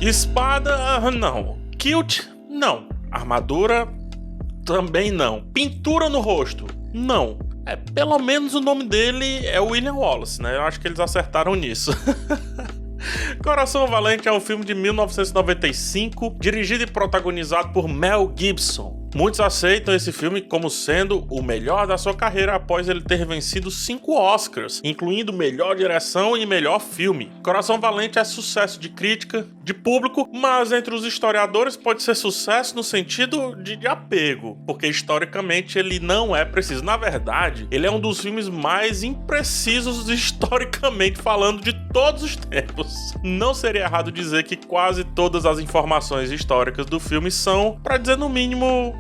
Espada, não. Kilt, não. Armadura, também não. Pintura no rosto, não. Pelo menos o nome dele é William Wallace, né? Eu acho que eles acertaram nisso. Coração Valente é um filme de 1995, dirigido e protagonizado por Mel Gibson. Muitos aceitam esse filme como sendo o melhor da sua carreira após ele ter vencido 5 Oscars, incluindo melhor direção e melhor filme. Coração Valente é sucesso de crítica, de público, mas entre os historiadores pode ser sucesso no sentido de apego, porque historicamente ele não é preciso. Na verdade, ele é um dos filmes mais imprecisos historicamente falando de todos os tempos. Não seria errado dizer que quase todas as informações históricas do filme são, para dizer no mínimo,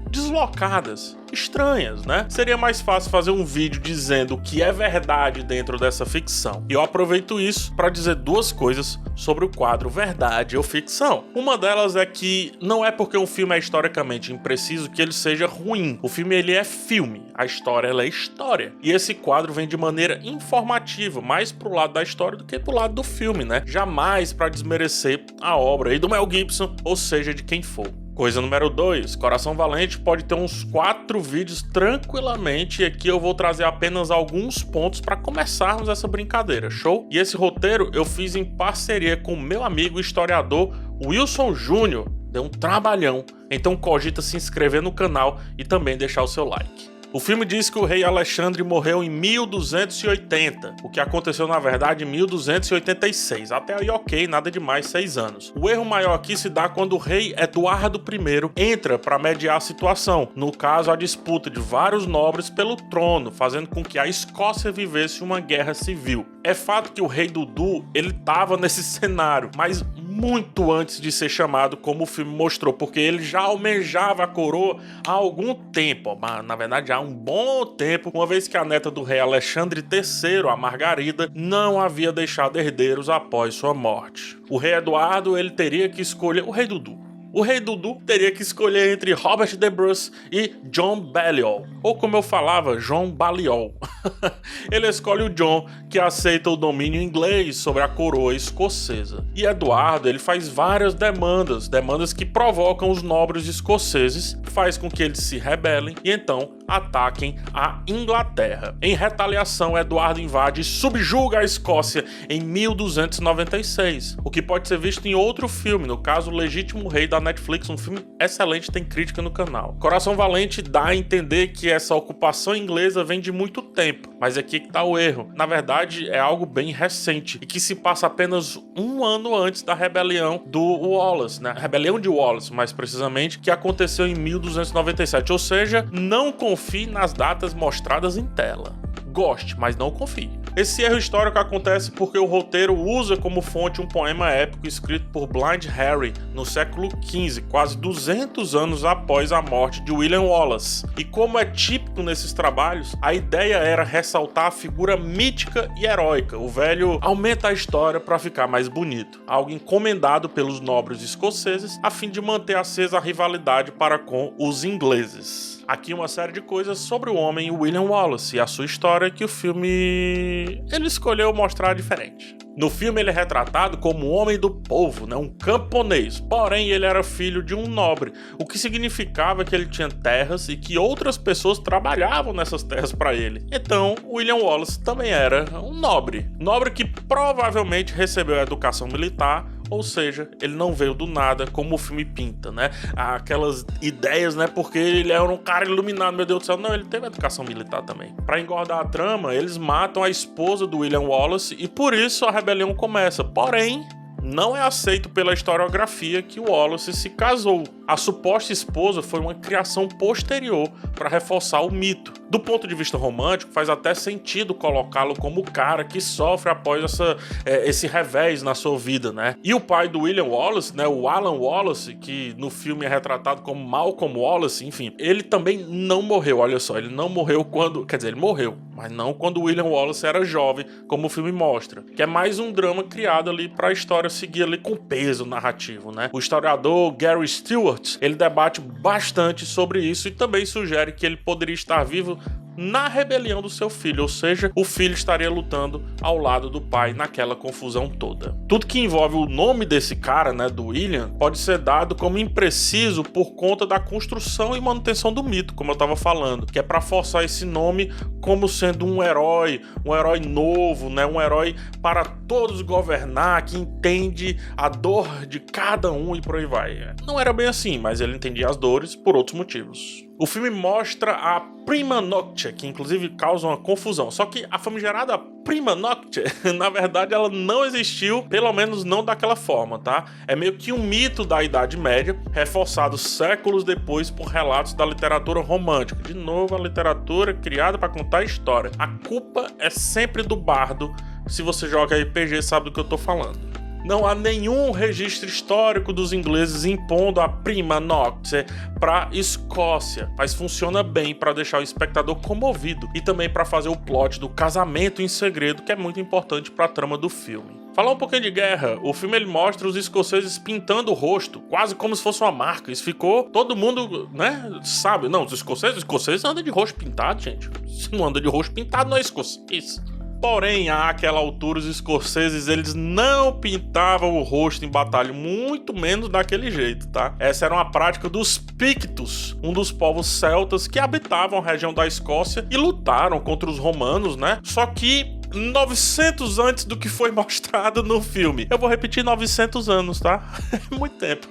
deslocadas, estranhas, né? Seria mais fácil fazer um vídeo dizendo o que é verdade dentro dessa ficção. E eu aproveito isso para dizer 2 coisas sobre o quadro Verdade ou Ficção. Uma delas é que não é porque um filme é historicamente impreciso que ele seja ruim. O filme, ele é filme, a história, ela é história. E esse quadro vem de maneira informativa, mais pro lado da história do que pro lado do filme, né? Jamais para desmerecer a obra aí do Mel Gibson, ou seja, de quem for. Coisa número 2, Coração Valente pode ter uns 4 vídeos tranquilamente, e aqui eu vou trazer apenas alguns pontos para começarmos essa brincadeira, show? E esse roteiro eu fiz em parceria com meu amigo historiador Wilson Júnior, deu um trabalhão, então cogita se inscrever no canal e também deixar o seu like. O filme diz que o rei Alexandre morreu em 1280, o que aconteceu na verdade em 1286, até aí ok, nada demais, 6 anos. O erro maior aqui se dá quando o rei Eduardo I entra para mediar a situação, no caso a disputa de vários nobres pelo trono, fazendo com que a Escócia vivesse uma guerra civil. É fato que o rei Dudu, ele estava nesse cenário, mas muito antes de ser chamado como o filme mostrou, porque ele já almejava a coroa há algum tempo, mas na verdade há um bom tempo, uma vez que a neta do rei Alexandre III, a Margarida, não havia deixado herdeiros após sua morte. O rei Eduardo, ele teria que escolher o rei Dudu. O rei Dudu teria que escolher entre Robert the Bruce e John Balliol, ou como eu falava, João Balliol. Ele escolhe o John, que aceita o domínio inglês sobre a coroa escocesa. E Eduardo, ele faz várias demandas que provocam os nobres escoceses, faz com que eles se rebelem e então ataquem a Inglaterra. Em retaliação, Eduardo invade e subjuga a Escócia em 1296, o que pode ser visto em outro filme, no caso O Legítimo Rei da Netflix, um filme excelente, tem crítica no canal. Coração Valente dá a entender que essa ocupação inglesa vem de muito tempo, mas aqui que tá o erro. Na verdade, é algo bem recente e que se passa apenas um ano antes da rebelião do Wallace, né? Rebelião de Wallace, mais precisamente, que aconteceu em 1297, ou seja, não confie nas datas mostradas em tela. Goste, mas não confie. Esse erro histórico acontece porque o roteiro usa como fonte um poema épico escrito por Blind Harry no século XV, quase 200 anos após a morte de William Wallace. E como é típico nesses trabalhos, a ideia era ressaltar a figura mítica e heróica. O velho aumenta a história para ficar mais bonito, algo encomendado pelos nobres escoceses a fim de manter acesa a rivalidade para com os ingleses. Aqui uma série de coisas sobre o homem William Wallace e a sua história que o filme ele escolheu mostrar diferente. No filme ele é retratado como um homem do povo, né? Um camponês, porém ele era filho de um nobre, o que significava que ele tinha terras e que outras pessoas trabalhavam nessas terras para ele. Então William Wallace também era um nobre que provavelmente recebeu a educação militar, ou seja, ele não veio do nada como o filme pinta, né? Aquelas ideias, né? Porque ele era um cara iluminado, meu Deus do céu. Não, ele teve educação militar também. Para engordar a trama, eles matam a esposa do William Wallace e por isso a rebelião começa. Porém, não é aceito pela historiografia que o Wallace se casou. A suposta esposa foi uma criação posterior para reforçar o mito. Do ponto de vista romântico, faz até sentido colocá-lo como o cara que sofre após esse revés na sua vida, né? E o pai do William Wallace, né, o Alan Wallace, que no filme é retratado como Malcolm Wallace, enfim, ele também não morreu, olha só, ele não morreu quando... Quer dizer, ele morreu, mas não quando o William Wallace era jovem, como o filme mostra. Que é mais um drama criado ali para a história seguir ali com peso narrativo, né? O historiador Gary Stewart, ele debate bastante sobre isso e também sugere que ele poderia estar vivo na rebelião do seu filho, ou seja, o filho estaria lutando ao lado do pai naquela confusão toda. Tudo que envolve o nome desse cara, né, do William, pode ser dado como impreciso por conta da construção e manutenção do mito, como eu estava falando, que é para forçar esse nome como sendo um herói novo, né, um herói para todos governar, que entende a dor de cada um e por aí vai. Não era bem assim, mas ele entendia as dores por outros motivos. O filme mostra a Prima Nocte, que inclusive causa uma confusão. Só que a famigerada Prima Nocte, na verdade, ela não existiu, pelo menos não daquela forma, tá? É meio que um mito da Idade Média, reforçado séculos depois por relatos da literatura romântica. De novo, a literatura criada para contar história. A culpa é sempre do bardo. Se você joga RPG, sabe do que eu tô falando. Não há nenhum registro histórico dos ingleses impondo a Prima Nocte para Escócia, mas funciona bem para deixar o espectador comovido e também para fazer o plot do casamento em segredo, que é muito importante para a trama do filme. Falar um pouquinho de guerra, o filme ele mostra os escoceses pintando o rosto, quase como se fosse uma marca. Isso ficou, todo mundo, né, sabe. Não, os escoceses andam de rosto pintado, gente. Se não anda de rosto pintado, não é escocês. Porém, àquela altura, os escoceses, eles não pintavam o rosto em batalha, muito menos daquele jeito, tá? Essa era uma prática dos Pictos, um dos povos celtas que habitavam a região da Escócia e lutaram contra os romanos, né? Só que 900 antes do que foi mostrado no filme. Eu vou repetir 900 anos, tá? Muito tempo.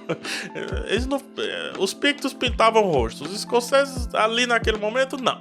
Os Pictos pintavam o rosto, os escoceses ali naquele momento, não.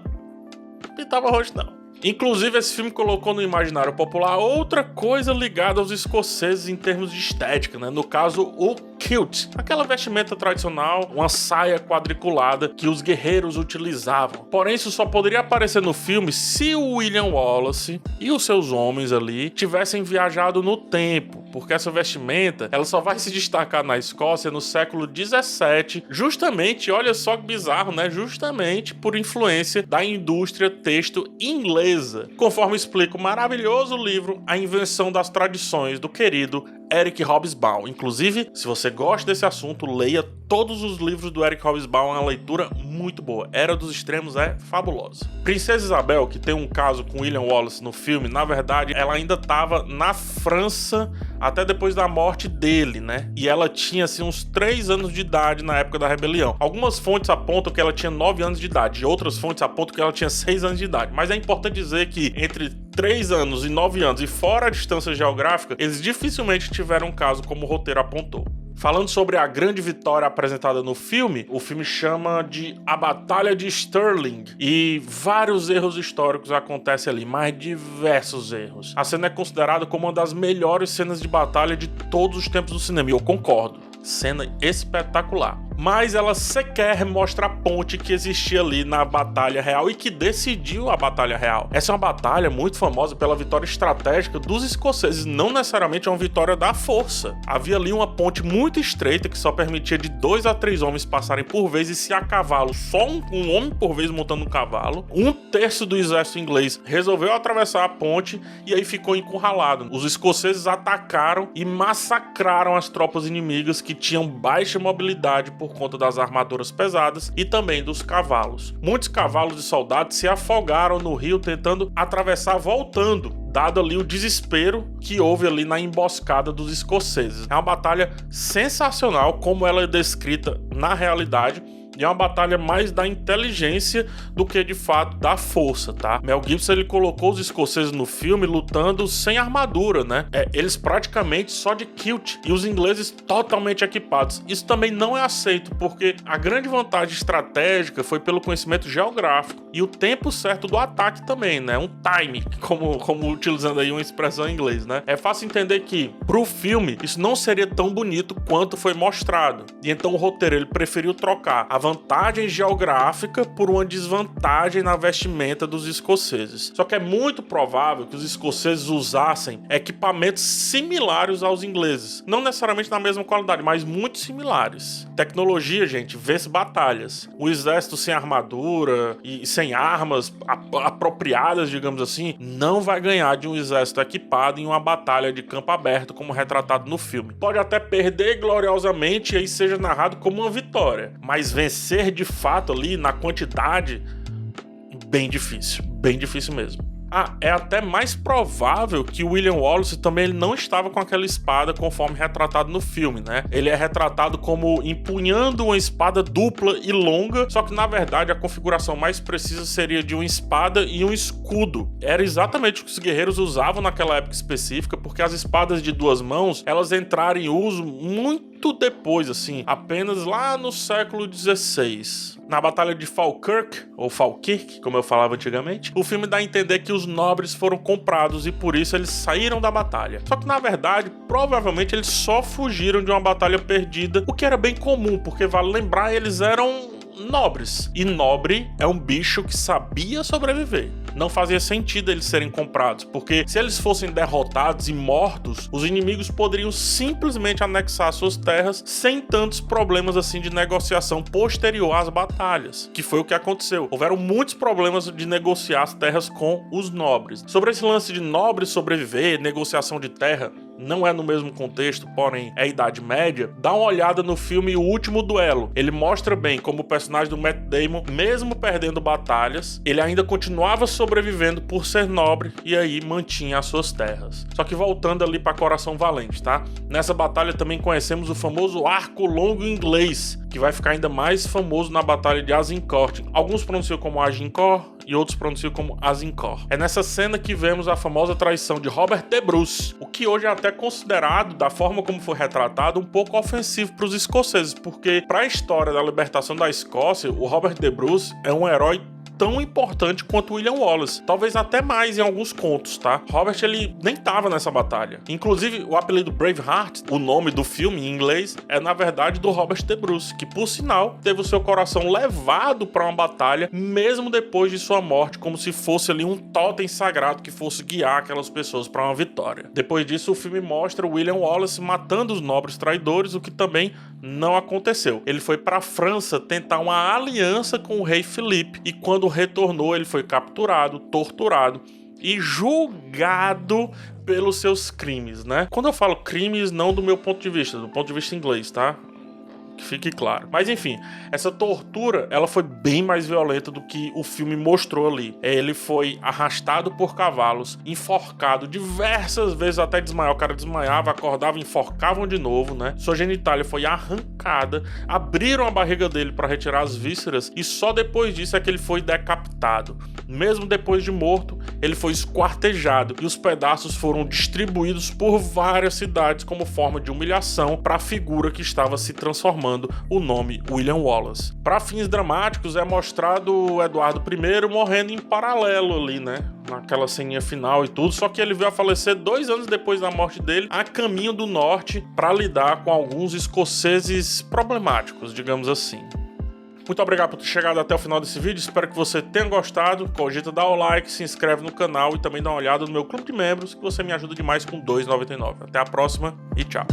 Pintavam o rosto, não. Inclusive, esse filme colocou no imaginário popular outra coisa ligada aos escoceses em termos de estética, né? No caso, o kilt, aquela vestimenta tradicional, uma saia quadriculada que os guerreiros utilizavam. Porém, isso só poderia aparecer no filme se o William Wallace e os seus homens ali tivessem viajado no tempo, porque essa vestimenta ela só vai se destacar na Escócia no século 17, justamente, olha só que bizarro, né? Justamente por influência da indústria têxtil inglesa. Conforme explica o maravilhoso livro A Invenção das Tradições, do querido Eric Hobsbawm. Inclusive, se você gosta desse assunto, leia todos os livros do Eric Hobsbawm, é uma leitura muito boa. Era dos Extremos é fabulosa. Princesa Isabel, que tem um caso com William Wallace no filme, na verdade, ela ainda estava na França até depois da morte dele, né? E ela tinha, assim, uns 3 anos de idade na época da rebelião. Algumas fontes apontam que ela tinha 9 anos de idade, e outras fontes apontam que ela tinha 6 anos de idade. Mas é importante dizer que entre 3 anos e 9 anos, e fora a distância geográfica, eles dificilmente tiveram um caso como o roteiro apontou. Falando sobre a grande vitória apresentada no filme, o filme chama de A Batalha de Stirling, e vários erros históricos acontecem ali, mais diversos erros. A cena é considerada como uma das melhores cenas de batalha de todos os tempos do cinema, e eu concordo. Cena espetacular. Mas ela sequer mostra a ponte que existia ali na batalha real e que decidiu a batalha real. Essa é uma batalha muito famosa pela vitória estratégica dos escoceses, não necessariamente é uma vitória da força. Havia ali uma ponte muito estreita que só permitia de 2 a 3 homens passarem por vez, e se a cavalo, só um homem por vez montando um cavalo, 1/3 do exército inglês resolveu atravessar a ponte e aí ficou encurralado. Os escoceses atacaram e massacraram as tropas inimigas que tinham baixa mobilidade por conta das armaduras pesadas e também dos cavalos. Muitos cavalos e soldados se afogaram no rio tentando atravessar voltando, dado ali o desespero que houve ali na emboscada dos escoceses. É uma batalha sensacional como ela é descrita na realidade, e é uma batalha mais da inteligência do que de fato da força, tá? Mel Gibson ele colocou os escoceses no filme lutando sem armadura, né? Eles praticamente só de kilt, e os ingleses totalmente equipados. Isso também não é aceito, porque a grande vantagem estratégica foi pelo conhecimento geográfico e o tempo certo do ataque também, né? Um time, como utilizando aí uma expressão em inglês, né? É fácil entender que pro filme isso não seria tão bonito quanto foi mostrado, e então o roteiro ele preferiu trocar a vantagem geográfica por uma desvantagem na vestimenta dos escoceses. Só que é muito provável que os escoceses usassem equipamentos similares aos ingleses. Não necessariamente na mesma qualidade, mas muito similares. Tecnologia, gente, vence batalhas. O exército sem armadura e sem armas apropriadas, digamos assim, não vai ganhar de um exército equipado em uma batalha de campo aberto, como retratado no filme. Pode até perder gloriosamente e aí seja narrado como uma vitória, mas vencer de fato ali na quantidade, bem difícil mesmo. É até mais provável que o William Wallace também ele não estava com aquela espada conforme retratado no filme, né? Ele é retratado como empunhando uma espada dupla e longa, só que na verdade a configuração mais precisa seria de uma espada e um escudo. Era exatamente o que os guerreiros usavam naquela época específica, porque as espadas de duas mãos, elas entraram em uso muito depois, assim, apenas lá no século XVI. Na Batalha de Falkirk, ou Falkirk, como eu falava antigamente, o filme dá a entender que os nobres foram comprados e por isso eles saíram da batalha. Só que na verdade, provavelmente eles só fugiram de uma batalha perdida, o que era bem comum, porque vale lembrar, eles eram nobres. E nobre é um bicho que sabia sobreviver. Não fazia sentido eles serem comprados, porque se eles fossem derrotados e mortos, os inimigos poderiam simplesmente anexar suas terras sem tantos problemas assim de negociação posterior às batalhas, que foi o que aconteceu. Houveram muitos problemas de negociar as terras com os nobres. Sobre esse lance de nobre sobreviver, negociação de terra, não é no mesmo contexto, porém é a Idade Média, dá uma olhada no filme O Último Duelo. Ele mostra bem como o personagem do Matt Damon, mesmo perdendo batalhas, ele ainda continuava sobrevivendo por ser nobre e aí mantinha as suas terras. Só que voltando ali para Coração Valente, tá? Nessa batalha também conhecemos o famoso arco longo inglês, que vai ficar ainda mais famoso na Batalha de Azincourt. Alguns pronunciam como Agincourt e outros pronunciam como Azincourt. É nessa cena que vemos a famosa traição de Robert de Bruce, o que hoje é até considerado, da forma como foi retratado, um pouco ofensivo para os escoceses, porque para a história da libertação da Escócia, o Robert de Bruce é um herói tão importante quanto William Wallace, talvez até mais em alguns contos, tá? Robert, ele nem tava nessa batalha. Inclusive, o apelido Braveheart, o nome do filme em inglês, é na verdade do Robert de Bruce, que por sinal teve o seu coração levado para uma batalha mesmo depois de sua morte, como se fosse ali um totem sagrado que fosse guiar aquelas pessoas para uma vitória. Depois disso, o filme mostra o William Wallace matando os nobres traidores, o que também não aconteceu. Ele foi para a França tentar uma aliança com o rei Felipe e quando retornou, ele foi capturado, torturado e julgado pelos seus crimes, né? Quando eu falo crimes, não do meu ponto de vista, do ponto de vista inglês, tá? Que fique claro. Mas enfim, essa tortura, ela foi bem mais violenta do que o filme mostrou ali. Ele foi arrastado por cavalos, enforcado diversas vezes até desmaiar. O cara desmaiava, acordava, enforcavam de novo, né? Sua genitália foi arrancada, abriram a barriga dele para retirar as vísceras e só depois disso é que ele foi decapitado. Mesmo depois de morto, ele foi esquartejado e os pedaços foram distribuídos por várias cidades como forma de humilhação para a figura que estava se transformando o nome William Wallace. Para fins dramáticos, é mostrado o Eduardo I morrendo em paralelo ali, né? Naquela ceninha final e tudo, só que ele veio a falecer 2 anos depois da morte dele, a caminho do norte para lidar com alguns escoceses problemáticos, digamos assim. Muito obrigado por ter chegado até o final desse vídeo, espero que você tenha gostado. Cogita dar o like, se inscreve no canal e também dá uma olhada no meu clube de membros, que você me ajuda demais com R$ 2,99. Até a próxima e tchau!